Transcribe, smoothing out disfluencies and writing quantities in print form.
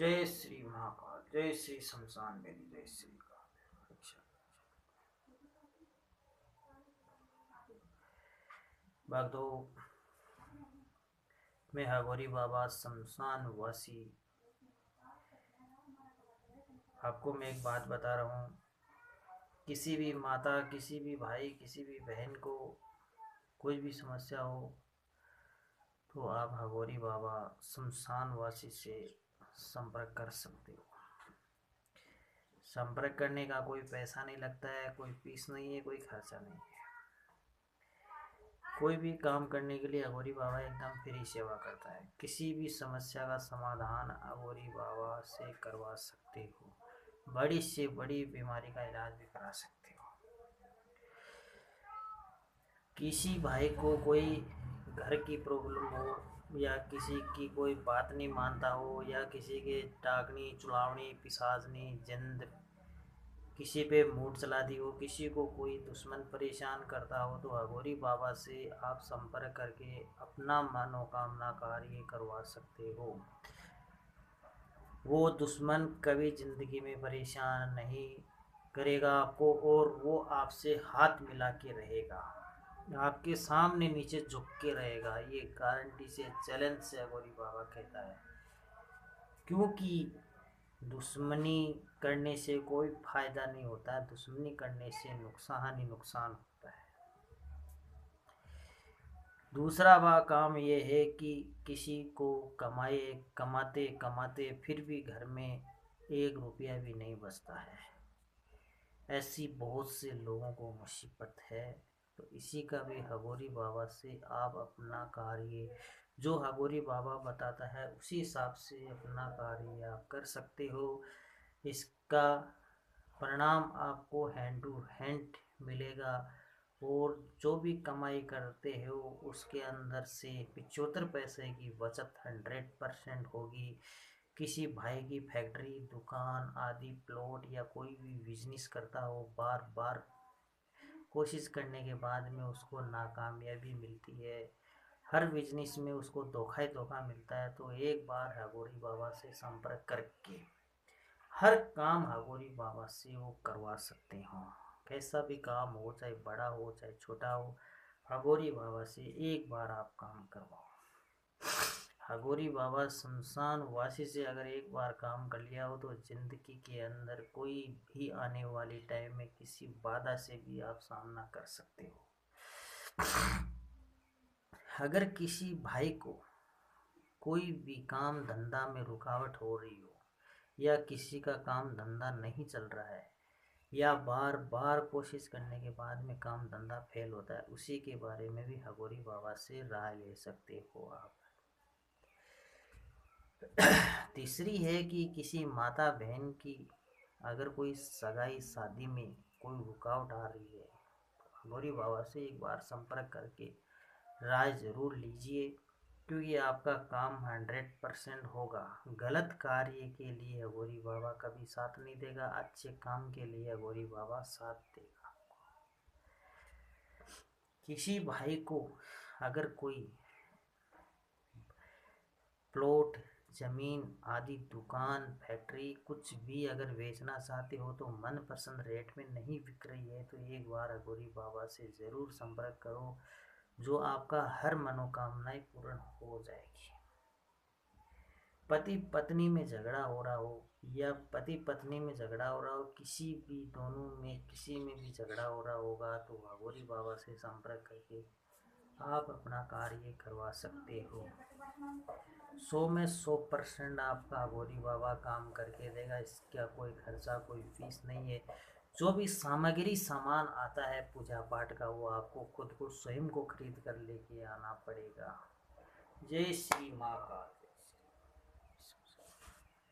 जय श्री महाकाल, जय श्री शमशान बेदी, जय श्री काल। अच्छा, भक्तों, मैं हगोरी बाबा शमशान वासी आपको मैं एक बात बता रहा हूँ। किसी भी माता, किसी भी भाई, किसी भी बहन को कोई भी समस्या हो तो आप हगोरी बाबा शमशान वासी से संपर्क कर सकते हो। संपर्क करने का कोई पैसा नहीं लगता है, कोई फीस नहीं है, कोई खर्चा नहीं है। कोई भी काम करने के लिए अघोरी बाबा एकदम फ्री सेवा करता है। किसी भी समस्या का समाधान अघोरी बाबा से करवा सकते हो। बड़ी से बड़ी बीमारी का इलाज भी करा सकते हो। किसी भाई को कोई घर की प्रॉब्लम हो या किसी की कोई बात नहीं मानता हो या किसी के डाकनी, चुलावनी, पिशाचनी, जिंद किसी पे मूड चला दी हो, किसी को कोई दुश्मन परेशान करता हो तो अघोरी बाबा से आप संपर्क करके अपना मनोकामना कार्य करवा सकते हो। वो दुश्मन कभी जिंदगी में परेशान नहीं करेगा आपको और वो आपसे हाथ मिला के रहेगा, आपके सामने नीचे झुक के रहेगा। ये गारंटी से, चैलेंज से अघोरी बाबा कहता है। क्योंकि दुश्मनी करने से कोई फायदा नहीं होता है, दुश्मनी करने से नुकसान ही नुकसान होता है। दूसरा वह काम ये है कि किसी को कमाते कमाते फिर भी घर में 1 रुपया भी नहीं बचता है। ऐसी बहुत से लोगों को मुसीबत है। तो इसी का भी हगोरी बाबा से आप अपना कार्य, जो हगोरी बाबा बताता है उसी हिसाब से अपना कार्य आप कर सकते हो। इसका परिणाम आपको हैंड टू हैंड मिलेगा और जो भी कमाई करते हो उसके अंदर से 75 पैसे की बचत 100% होगी। किसी भाई की फैक्ट्री, दुकान आदि, प्लॉट या कोई भी बिजनेस करता हो, बार बार कोशिश करने के बाद में उसको नाकामयाबी मिलती है, हर बिजनेस में उसको धोखा ही धोखा मिलता है, तो एक बार हगोरी बाबा से संपर्क करके हर काम हगोरी बाबा से वो करवा सकते हो। कैसा भी काम हो, चाहे बड़ा हो चाहे छोटा हो, हगोरी बाबा से एक बार आप काम करवाओ। हगोरी बाबा शमशान वासी से अगर एक बार काम कर लिया हो तो जिंदगी के अंदर कोई भी आने वाली टाइम में किसी बाधा से भी आप सामना कर सकते हो। अगर किसी भाई को कोई भी काम धंधा में रुकावट हो रही हो या किसी का काम धंधा नहीं चल रहा है या बार बार कोशिश करने के बाद में काम धंधा फेल होता है, उसी के बारे में भी हगोरी बाबा से राय ले सकते हो आप। तीसरी है कि किसी माता बहन की अगर कोई सगाई शादी में कोई रुकावट आ रही है तो हगोरी बाबा से एक बार संपर्क करके राय ज़रूर लीजिए, क्योंकि आपका काम 100% होगा। गलत कार्य के लिए हगोरी बाबा कभी साथ नहीं देगा, अच्छे काम के लिए हगोरी बाबा साथ देगा। किसी भाई को अगर कोई प्लॉट, जमीन आदि, दुकान, फैक्ट्री कुछ भी अगर बेचना चाहते हो तो मनपसंद रेट में नहीं बिक रही है तो एक बार हगोरी बाबा से ज़रूर संपर्क करो, जो आपका हर मनोकामनाएं पूर्ण हो जाएगी। पति पत्नी में झगड़ा हो रहा हो या पति पत्नी में झगड़ा हो रहा हो, किसी भी दोनों में किसी में भी झगड़ा हो रहा होगा तो हगोरी बाबा से संपर्क करके आप अपना कार्य करवा सकते हो। 100 में 100% आपका हगोरी बाबा काम करके देगा। इसका कोई खर्चा, कोई फीस नहीं है। जो भी सामग्री सामान आता है पूजा पाठ का, वो आपको खुद को स्वयं को खरीद कर लेके आना पड़ेगा। जय श्री महाकाल।